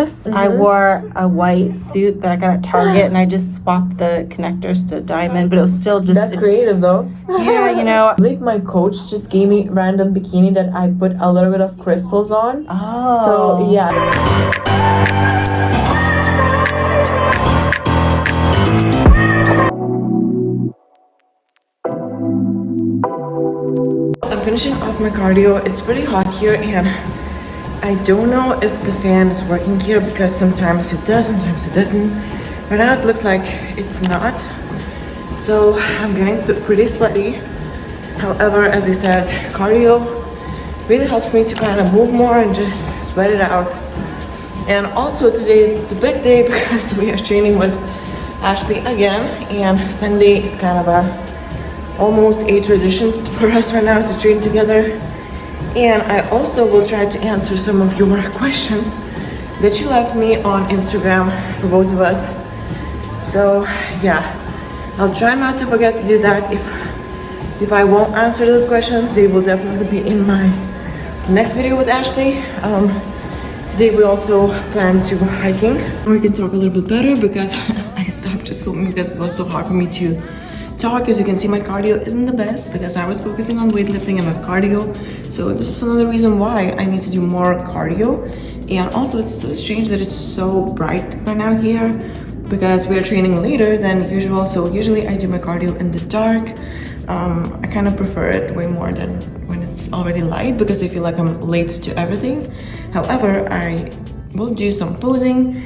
this. I wore a white suit that I got at Target, and I just swapped the connectors to diamond, but it was still just... That's creative though. Yeah, you know. I believe my coach just gave me random bikini that I put a little bit of crystals on. Oh. So yeah. I'm finishing off my cardio. It's pretty hot here and I don't know if the fan is working here because sometimes it does, sometimes it doesn't. Right now it looks like it's not. So I'm getting pretty sweaty. However, as I said, cardio really helps me to kind of move more and just sweat it out. And also today is the big day because we are training with Ashley again, and Sunday is kind of almost a tradition for us right now to train together. And I also will try to answer some of your questions that you left me on Instagram for both of us. So yeah, I'll try not to forget to do that. If I won't answer those questions, they will definitely be in my next video with Ashley. Today we also plan to go hiking. We can talk a little bit better because I stopped just filming because it was so hard for me to talk. As you can see, my cardio isn't the best because I was focusing on weightlifting and not cardio. So this is another reason why I need to do more cardio. And also it's so strange that it's so bright right now here because we are training later than usual. So usually I do my cardio in the dark. I kind of prefer it way more than when it's already light because I feel like I'm late to everything. However, I will do some posing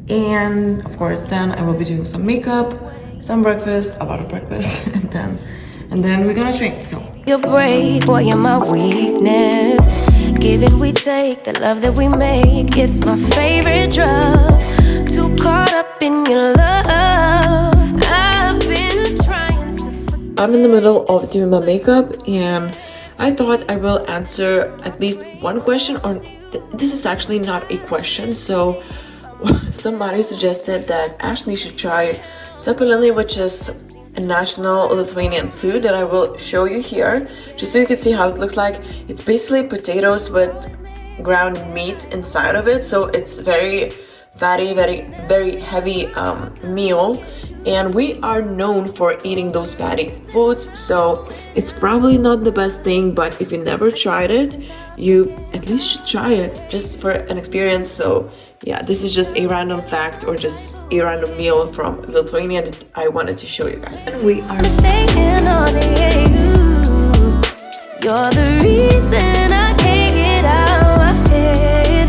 and of course then I will be doing some makeup, some breakfast, a lot of breakfast, and then we're gonna train. So your break, boy, you're my weakness. Give and we take, the love that we make, it's my favorite drug. Too caught up in your love. I've been trying to forget. I'm in the middle of doing my makeup and I thought I will answer at least one question, or this is actually not a question. So somebody suggested that Ashley should try cepelelli, which is a national Lithuanian food that I will show you here, just so you can see how it looks like. It's basically potatoes with ground meat inside of it, so it's very fatty, very heavy meal, and we are known for eating those fatty foods, so it's probably not the best thing, but if you never tried it, you at least should try it just for an experience. So yeah, this is just a random fact or just a random meal from Lithuania that I wanted to show you guys. And we are staying on it. You're the reason I can't get out my head.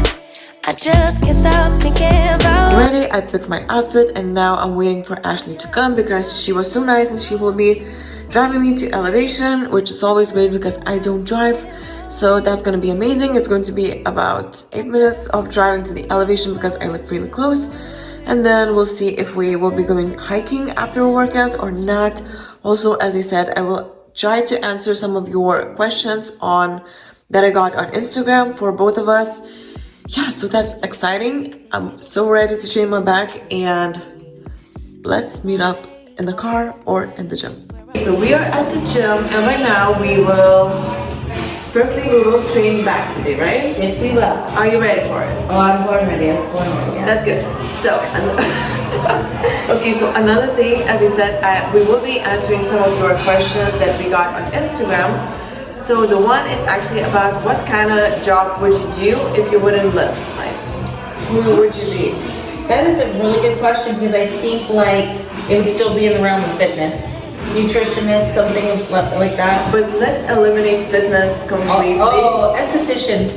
I just can't stop thinking about. Ready, I picked my outfit and now I'm waiting for Ashley to come because she was so nice and she will be driving me to elevation, which is always great because I don't drive. So that's going to be amazing. It's going to be about 8 minutes of driving to the elevation because I live really close. And then we'll see if we will be going hiking after a workout or not. Also, as I said, I will try to answer some of your questions that I got on Instagram for both of us. Yeah, so that's exciting. I'm so ready to train my back and let's meet up in the car or in the gym. So we are at the gym and right now firstly, we will train back today, right? Yes, we will. Are you ready for it? Oh, I'm born ready. I was born ready, yeah. That's good. So, okay, so another thing, as I said, we will be answering some of your questions that we got on Instagram. So the one is actually about what kind of job would you do if you wouldn't lift? Like, who would you be? That is a really good question because I think like it would still be in the realm of fitness. Nutritionist, something like that. But let's eliminate fitness completely. Oh, esthetician.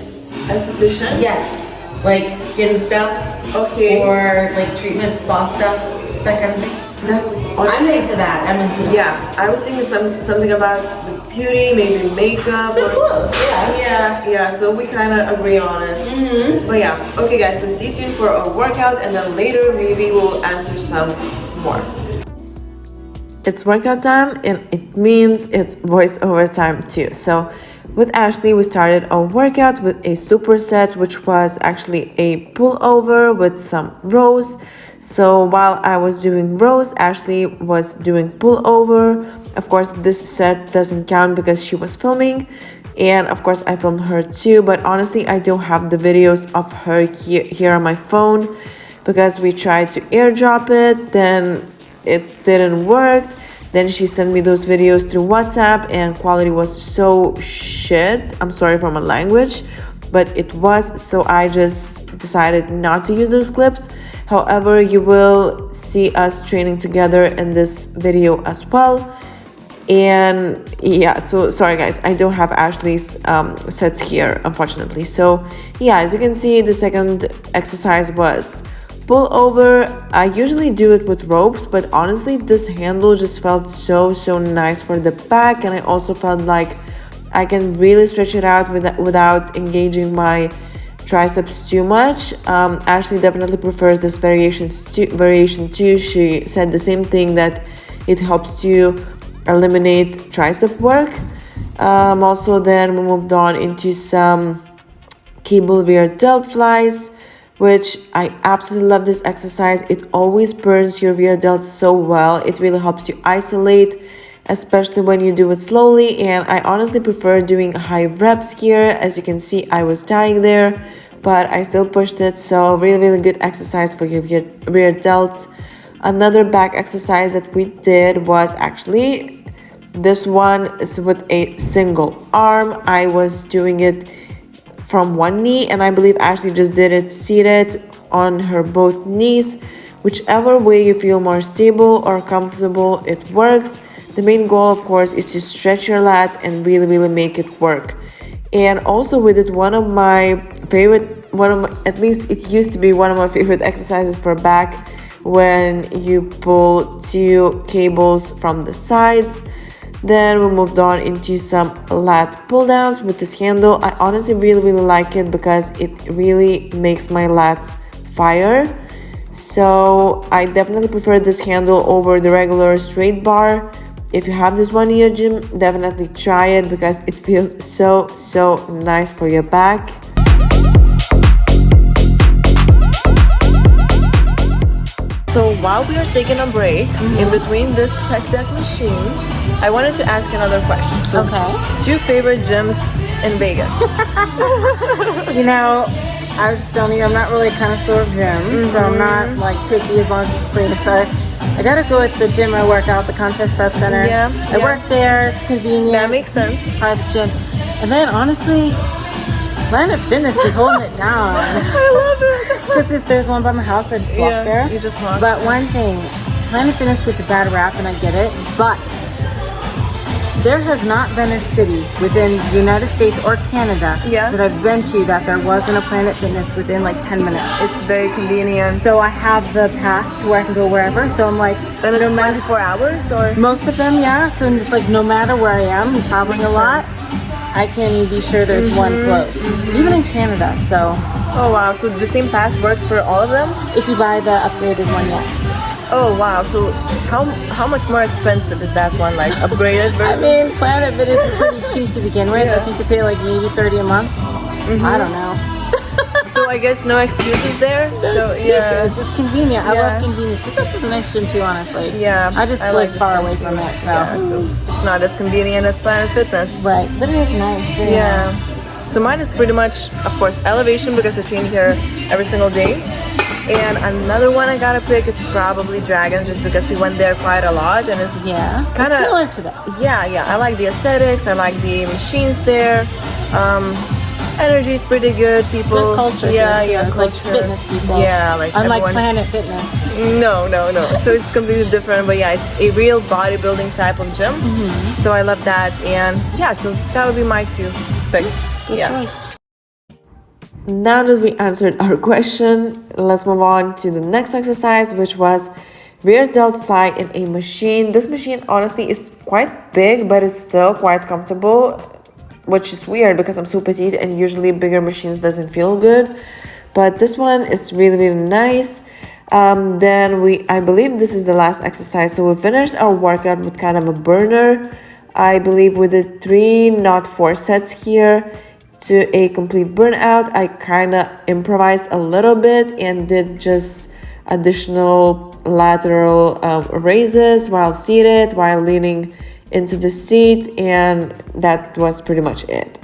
Esthetician? Yes. Like skin stuff. Okay. Or like treatment, spa stuff, that kind of thing. I'm into that. Yeah, I was thinking something about beauty, maybe makeup. So close, yeah. Yeah, so we kind of agree on it. But yeah, okay guys, so stay tuned for a workout and then later maybe we'll answer some more. It's workout time and it means it's voiceover time too. So with Ashley, we started our workout with a superset, which was actually a pullover with some rows. So while I was doing rows, Ashley was doing pullover. Of course, this set doesn't count because she was filming. And of course I filmed her too, but honestly I don't have the videos of her here on my phone because we tried to airdrop it, then it didn't work. Then she sent me those videos through WhatsApp and quality was so shit. I'm sorry for my language, but it was, so I just decided not to use those clips. However, you will see us training together in this video as well. And yeah, so sorry guys, I don't have Ashley's sets here unfortunately. So yeah, as you can see, the second exercise was pull over. I usually do it with ropes, but honestly this handle just felt so nice for the back, and I also felt like I can really stretch it out without engaging my triceps too much. Ashley definitely prefers this variation too. She said the same thing, that it helps to eliminate tricep work. Also then we moved on into some cable rear delt flies, which I absolutely love this exercise. It always burns your rear delts so well. It really helps you isolate, especially when you do it slowly. And I honestly prefer doing high reps here. As you can see, I was dying there, but I still pushed it. So really good exercise for your rear delts. Another back exercise that we did was actually, this one is with a single arm. I was doing it from one knee, and I believe Ashley just did it seated on her both knees. Whichever way you feel more stable or comfortable, it works. The main goal, of course, is to stretch your lat and really make it work. And also we did one of my favorite, at least it used to be one of my favorite exercises for back, when you pull two cables from the sides. Then we moved on into some lat pull downs with this handle. I honestly really like it because it really makes my lats fire. So I definitely prefer this handle over the regular straight bar. If you have this one in your gym, definitely try it because it feels so nice for your back. So while we are taking a break in between this pec deck machine, I wanted to ask another question. So, Okay. 2 favorite gyms in Vegas. You know, I was just telling you, I'm not really a connoisseur of gyms, so I'm not like picky as long as it's clean. So I gotta go with the gym I work out, the Contest Prep Center. I work there, it's convenient. That makes sense. Private gym. And then honestly, Planet Fitness be holding it down. I love it. Because if there's one by my house, I just walk there. You just walk. But one thing, Planet Fitness gets a bad rap, and I get it, but there has not been a city within the United States or Canada that I've been to that there wasn't a Planet Fitness within like 10 minutes. It's very convenient. So I have the pass to where I can go wherever. So I'm like, and it's 24 hours or? Most of them, yeah. So it's like no matter where I am, I'm traveling a lot, I can be sure there's one close. Even in Canada, so. Oh wow, so the same pass works for all of them? If you buy the upgraded one, yes. Oh wow, so how much more expensive is that one, like upgraded version? I mean, Planet Fitness is pretty cheap to begin with. I think you pay like maybe $30 a month. I don't know. So I guess no excuses there. So yeah, it's convenient. I love convenience. But this is a nice gym too, honestly. Yeah, I just live far away from it, so. So it's not as convenient as Planet Fitness. Right, but it is nice. Very nice. So mine is pretty much, of course, elevation because I train here every single day. And another one I gotta pick, it's probably Dragons, just because we went there quite a lot, and it's kind of similar to this. Yeah. I like the aesthetics. I like the machines there. Energy is pretty good. People, good culture. Yeah, it's like fitness people. Yeah, like unlike Planet Fitness. No. So it's completely different. But yeah, it's a real bodybuilding type of gym. So I love that, and yeah, so that would be my 2 picks. Good choice. Now that we answered our question, let's move on to the next exercise, which was rear delt fly in a machine. This machine honestly is quite big, but it's still quite comfortable, which is weird because I'm so petite and usually bigger machines doesn't feel good. But this one is really nice. Then I believe this is the last exercise. So we finished our workout with kind of a burner. I believe we did 3, not 4 sets here to a complete burnout. I kind of improvised a little bit and did just additional lateral raises while seated, while leaning into the seat, and that was pretty much it.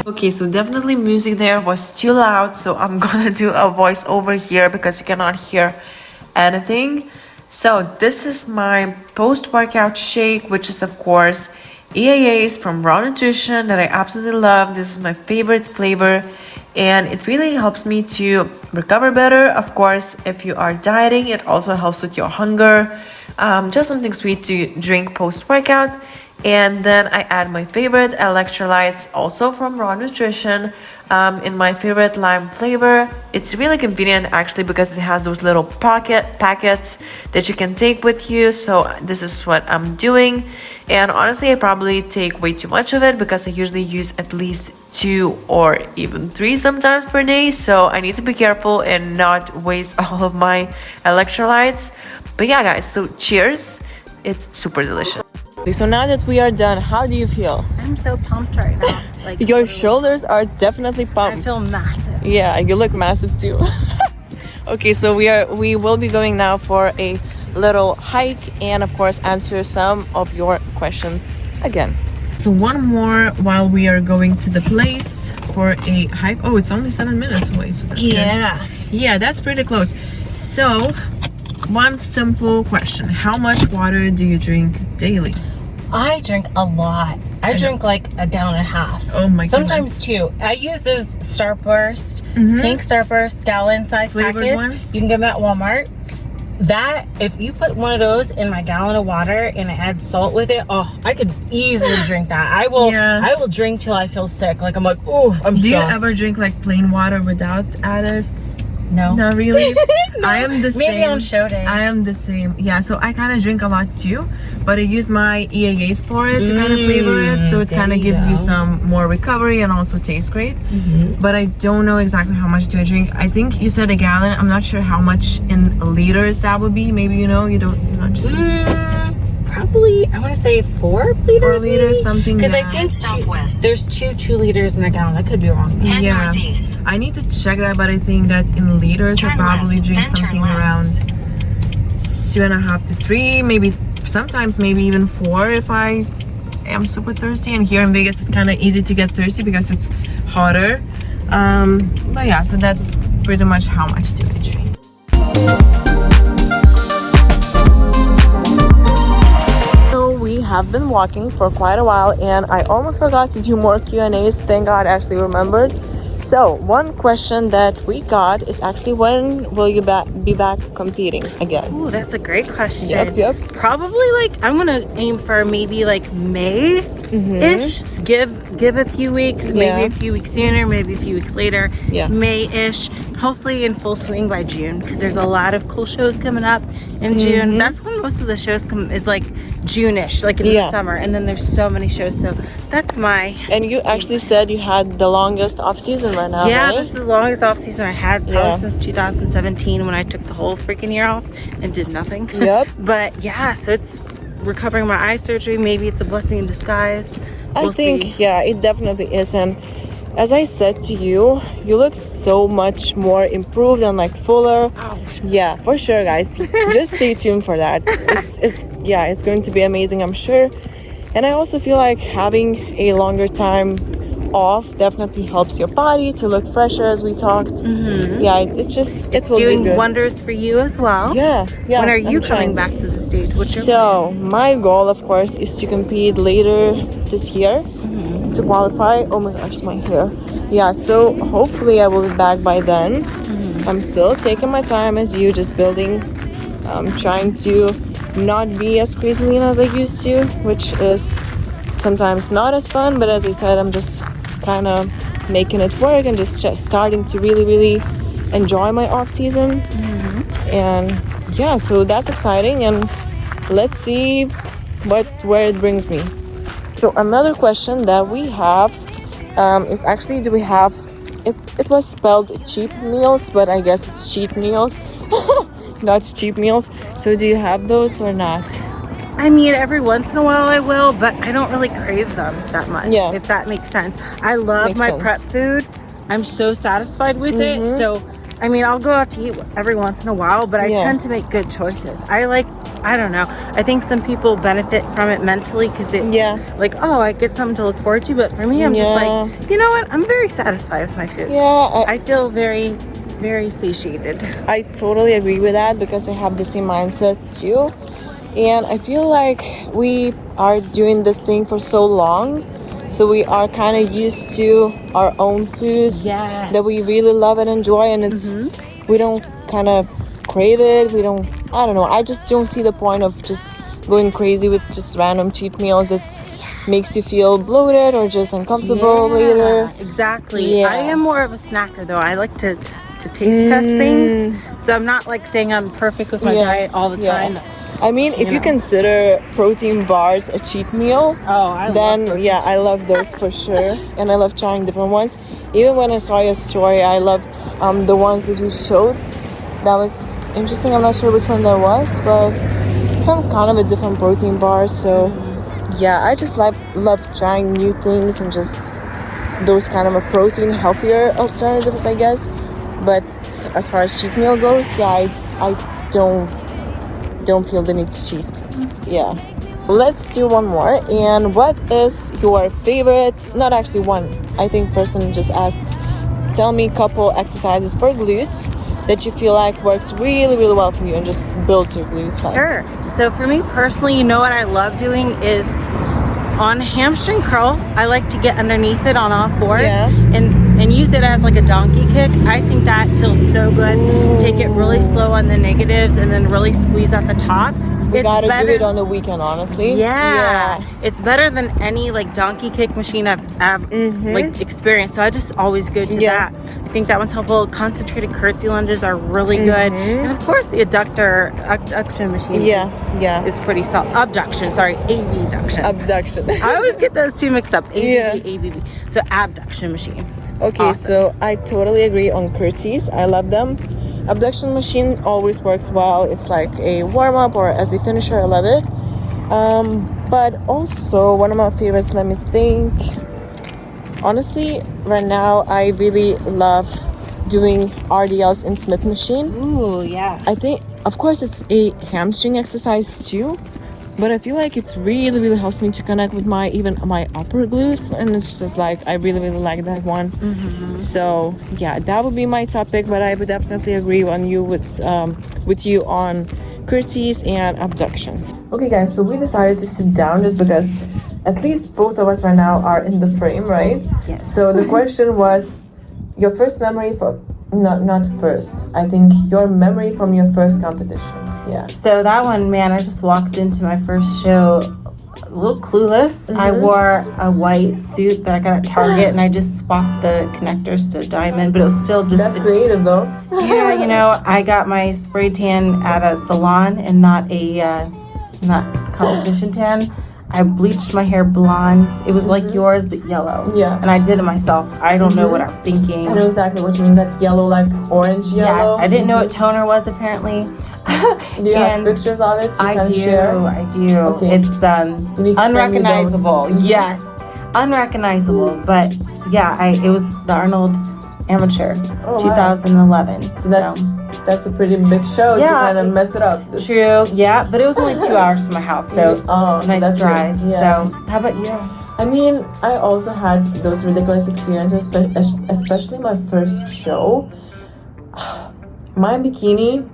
Okay, so definitely music there was too loud, so I'm gonna do a voice over here because you cannot hear anything. So this is my post-workout shake, which is of course EAAs from Raw Nutrition that I absolutely love. This is my favorite flavor, and it really helps me to recover better. Of course, if you are dieting, it also helps with your hunger. Just something sweet to drink post-workout. And then I add my favorite electrolytes, also from Raw Nutrition, in my favorite lime flavor. It's really convenient actually because it has those little packets that you can take with you. So this is what I'm doing. And honestly, I probably take way too much of it because I usually use at least 2 or even 3 sometimes per day. So I need to be careful and not waste all of my electrolytes. But yeah, guys, so cheers. It's super delicious. So now that we are done, how do you feel? I'm so pumped right now. Like your shoulders are definitely pumped. I feel massive. Yeah, you look massive too. Okay, so we will be going now for a little hike and of course answer some of your questions again. So one more while we are going to the place for a hike. Oh, it's only 7 minutes away, so that's good. Yeah, that's pretty close. So one simple question: how much water do you drink daily? I drink a lot. I drink like a gallon and a half. Oh my goodness. Sometimes 2. I use those Starburst, pink Starburst gallon size Flavored packets. ones? You can get them at Walmart. That, if you put one of those in my gallon of water and I add salt with it, oh, I could easily drink that. I will drink till I feel sick. Like I'm like, oof, I'm Do you stuffed. ever drink like plain water without added? No. Not really. No. I am the same. Maybe on show day. I am the same. Yeah, so I kind of drink a lot too, but I use my EAAs for it to kind of flavor it, so it kind of gives you some more recovery and also tastes great. But I don't know exactly how much do I drink. I think you said a gallon. I'm not sure how much in liters that would be. Maybe you know, you're not sure. Probably, I want to say 4 liters. 4 liters, something. Because I think there's 2 liters in a gallon. I could be wrong. Yeah, I need to check that, but I think that in liters I probably drink something around 2.5 to 3, maybe sometimes maybe even 4 if I am super thirsty. And here in Vegas it's kind of easy to get thirsty because it's hotter. But yeah, so that's pretty much how much do I drink. We have been walking for quite a while and I almost forgot to do more Q&As. Thank God Ashley remembered. So one question that we got is actually, when will you be back competing again? Oh, that's a great question. Yep. Probably like, I'm gonna aim for maybe like May-ish. So give a few weeks, maybe a few weeks sooner, maybe a few weeks later. Yeah. May-ish. Hopefully in full swing by June, because there's a lot of cool shows coming up in June. That's when most of the shows come, is like June-ish, like in the summer, and then there's so many shows. So that's my. And you actually said you had the longest off season right now. Yeah, right? this is the longest off season I had probably since 2017, when I took the whole freaking year off and did nothing. Yep. But yeah, so it's recovering my eye surgery. Maybe it's a blessing in disguise. I think it definitely is. And as I said to you, you look so much more improved and like fuller. Yeah, for sure, guys. Just stay tuned for that. It's going to be amazing, I'm sure. And I also feel like having a longer time off definitely helps your body to look fresher, as we talked. Yeah, it's doing wonders for you as well. Yeah. When are you coming back to the stage? What's your plan? My goal, of course, is to compete later this year to qualify. Oh my gosh, my hair. Yeah, so hopefully I will be back by then. I'm still taking my time as you, just building, trying to not be as crazy lean as I used to, which is sometimes not as fun, but as I said, I'm just kind of making it work and just starting to really enjoy my off season. And yeah, so that's exciting, and let's see where it brings me. So another question that we have is actually, do we have it was spelled cheap meals, but I guess it's cheat meals. Not cheap meals. So do you have those or not? I mean, every once in a while I will, but I don't really crave them that much, if that makes sense. I love my prep food. I'm so satisfied with it. So I mean, I'll go out to eat every once in a while, but I tend to make good choices. I don't know. I think some people benefit from it mentally because it's like, oh, I get something to look forward to. But for me, I'm just like, you know what? I'm very satisfied with my food. Yeah. I feel very, very satiated. I totally agree with that because I have the same mindset too. And I feel like we are doing this thing for so long. So we are kind of used to our own foods that we really love and enjoy. And it's, we don't kind of crave it. I don't know. I just don't see the point of just going crazy with just random cheat meals that makes you feel bloated or just uncomfortable later. Exactly. I am more of a snacker though. I like to taste test things. So I'm not like saying I'm perfect with my diet all the time. I mean, if you consider protein bars a cheat meal, I love those for sure. And I love trying different ones. Even when I saw your story, I loved the ones that you showed. That was interesting. I'm not sure which one that was, but some kind of a different protein bar. So yeah, I just love trying new things and just those kind of a protein healthier alternatives, I guess. But as far as cheat meal goes, I don't feel the need to cheat. Yeah. Let's do one more. And what is your favorite, not actually one, I think person just asked, tell me a couple exercises for glutes that you feel like works really, really well for you and just builds your glutes. Sure. So for me personally, you know what I love doing is on hamstring curl, I like to get underneath it on all fours and use it as like a donkey kick. I think that feels so good. Take it really slow on the negatives and then really squeeze at the top. We gotta do it on the weekend, honestly. Yeah. It's better than any like donkey kick machine I've like experienced. So I just always go to that. I think that one's helpful. Concentrated curtsy lunges are really good. And of course the abduction machine is pretty solid. Abduction. Abduction. I always get those two mixed up. ABB. So abduction machine. Okay, awesome. So I totally agree on curtsies. I love them. Abduction machine always works well. It's like a warm-up or as a finisher. I love it. But also one of my favorites, let me think. Honestly, right now I really love doing RDLs in Smith machine. Ooh, yeah. I think, of course, it's a hamstring exercise too. But I feel like it really, really helps me to connect with my upper glute, and it's just like I really, really like that one. So yeah, that would be my topic. But I would definitely agree on you with you on curtsies and abductions. Okay, guys. So we decided to sit down just because at least both of us right now are in the frame, right? Yes. So the question was your first memory from not first. I think your memory from your first competition. Yeah. So that one, man, I just walked into my first show a little clueless. I wore a white suit that I got at Target and I just swapped the connectors to diamond, but it was still just... That's creative though. Yeah, you know, I got my spray tan at a salon and not competition tan. I bleached my hair blonde. It was like yours, but yellow. Yeah. And I did it myself. I don't know what I was thinking. I know exactly what you mean, that yellow, like orange yellow. Yeah, I didn't know what toner was apparently. Do you have pictures of it? I do. Okay. It's unrecognizable. Yes, unrecognizable. But yeah, it was the Arnold Amateur, 2011. So that's a pretty big show to kind of mess it up. True. Yeah, but it was only 2 hours from my house, so nice drive. Yeah. So how about you? I mean, I also had those ridiculous experiences, especially my first show. My bikini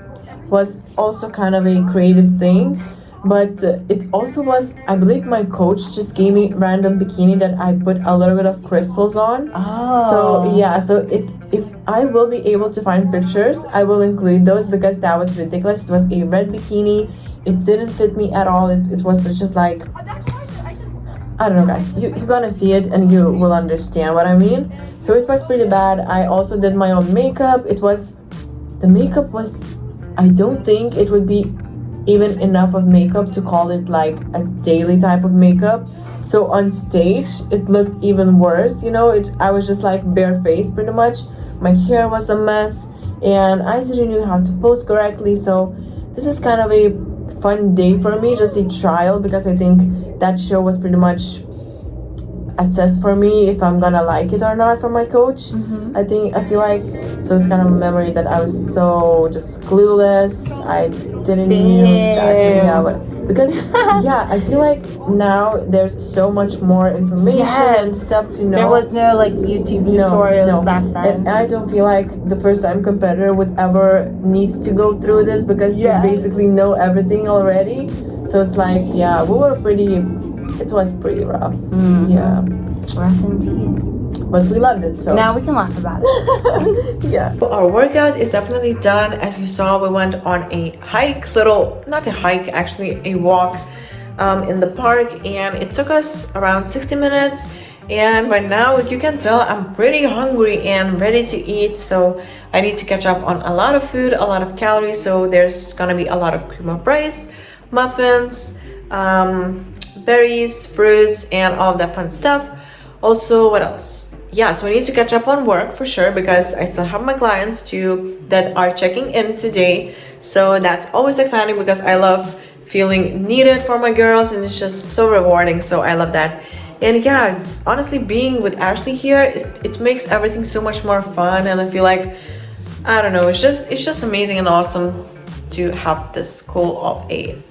was also kind of a creative thing, but it also was, I believe my coach just gave me random bikini that I put a little bit of crystals on. So yeah, so if I will be able to find pictures, I will include those because that was ridiculous. It was a red bikini. It didn't fit me at all. It was just like, I don't know, guys, you're gonna see it and you will understand what I mean. So it was pretty bad. I also did my own makeup. The makeup was, I don't think it would be even enough of makeup to call it like a daily type of makeup. So on stage, it looked even worse. You know, I was just like barefaced pretty much. My hair was a mess and I didn't know how to pose correctly. So this is kind of a fun day for me, just a trial, because I think that show was pretty much assess for me if I'm gonna like it or not from my coach. I feel like, so it's kind of a memory that I was so just clueless. I didn't know exactly because I feel like now there's so much more information and stuff to know. There was no like YouTube tutorials back then. And I don't feel like the first time competitor would ever need to go through this because you basically know everything already. So it's like, it was pretty rough. Rough indeed. But we loved it, so now we can laugh about it. So our workout is definitely done. As you saw, we went on a hike, not a hike, actually a walk in the park, and it took us around 60 minutes. And right now, you can tell I'm pretty hungry and ready to eat, so I need to catch up on a lot of food, a lot of calories. So there's gonna be a lot of cream of rice, muffins, berries, fruits, and all of that fun stuff. Also, what else? So I need to catch up on work for sure, because I still have my clients too that are checking in today. So that's always exciting because I love feeling needed for my girls, and it's just so rewarding. So I love that. And honestly, being with Ashley here, it makes everything so much more fun, and I feel like, I don't know, it's just amazing and awesome to have this cool of a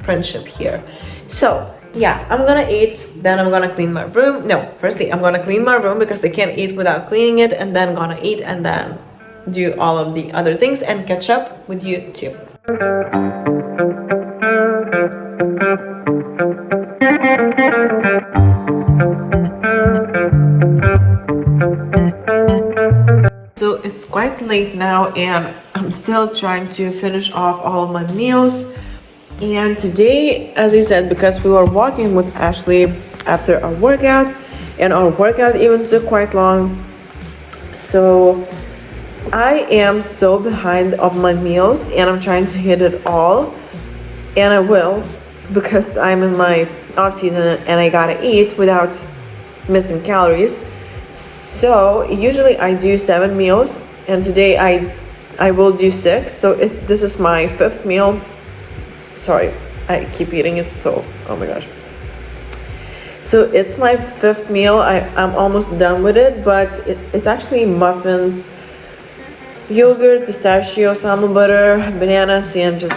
friendship here. So I'm gonna eat, then I'm gonna clean my room. No, firstly I'm gonna clean my room because I can't eat without cleaning it, and then gonna eat and then do all of the other things and catch up with you too. So it's quite late now, and I'm still trying to finish off all of my meals. And today, as I said, because we were walking with Ashley after our workout, and our workout even took quite long, so I am so behind of my meals, and I'm trying to hit it all, and I will, because I'm in my off season and I gotta eat without missing calories. So usually I do 7 meals, and today I will do 6. So this is my 5th meal. Sorry, I keep eating it, so oh my gosh. So it's my 5th meal. I'm almost done with it, but it's actually muffins, yogurt, pistachios, almond butter, bananas, and just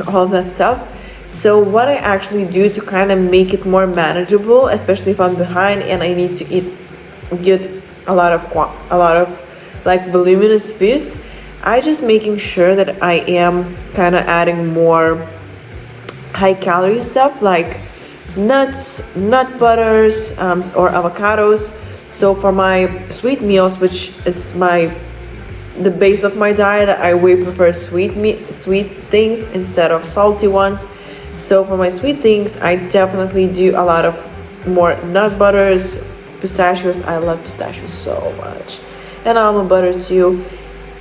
all of that stuff. So what I actually do to kind of make it more manageable, especially if I'm behind and I need to get a lot of like voluminous foods, I just making sure that I am kind of adding more high calorie stuff like nuts, nut butters, or avocados. So for my sweet meals, which is the base of my diet, I way prefer sweet things instead of salty ones. So for my sweet things, I definitely do a lot of more nut butters, pistachios. I love pistachios so much, and almond butter too.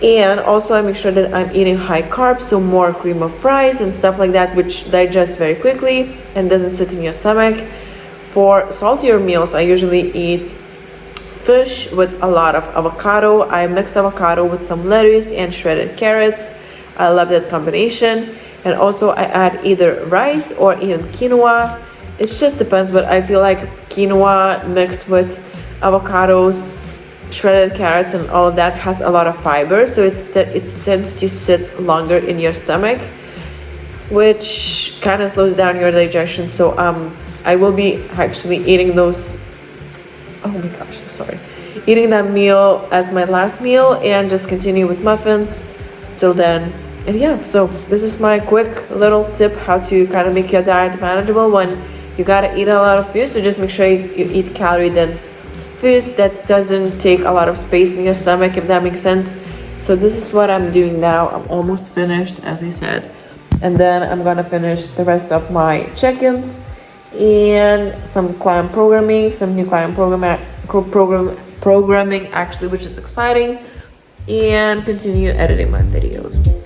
And also I make sure that I'm eating high carbs, so more cream of rice and stuff like that, which digests very quickly and doesn't sit in your stomach. For saltier meals, I usually eat fish with a lot of avocado. I mix avocado with some lettuce and shredded carrots. I love that combination. And also I add either rice or even quinoa. It just depends, but I feel like quinoa mixed with avocados, shredded carrots, and all of that has a lot of fiber, so it tends to sit longer in your stomach, which kind of slows down your digestion. So I will be actually eating eating that meal as my last meal, and just continue with muffins till then. And so this is my quick little tip how to kind of make your diet manageable when you gotta eat a lot of food. So just make sure you eat calorie dense foods that doesn't take a lot of space in your stomach, if that makes sense. So this is what I'm doing now. I'm almost finished, as I said, and then I'm gonna finish the rest of my check-ins and some client programming, some new client programming actually, which is exciting, and continue editing my videos.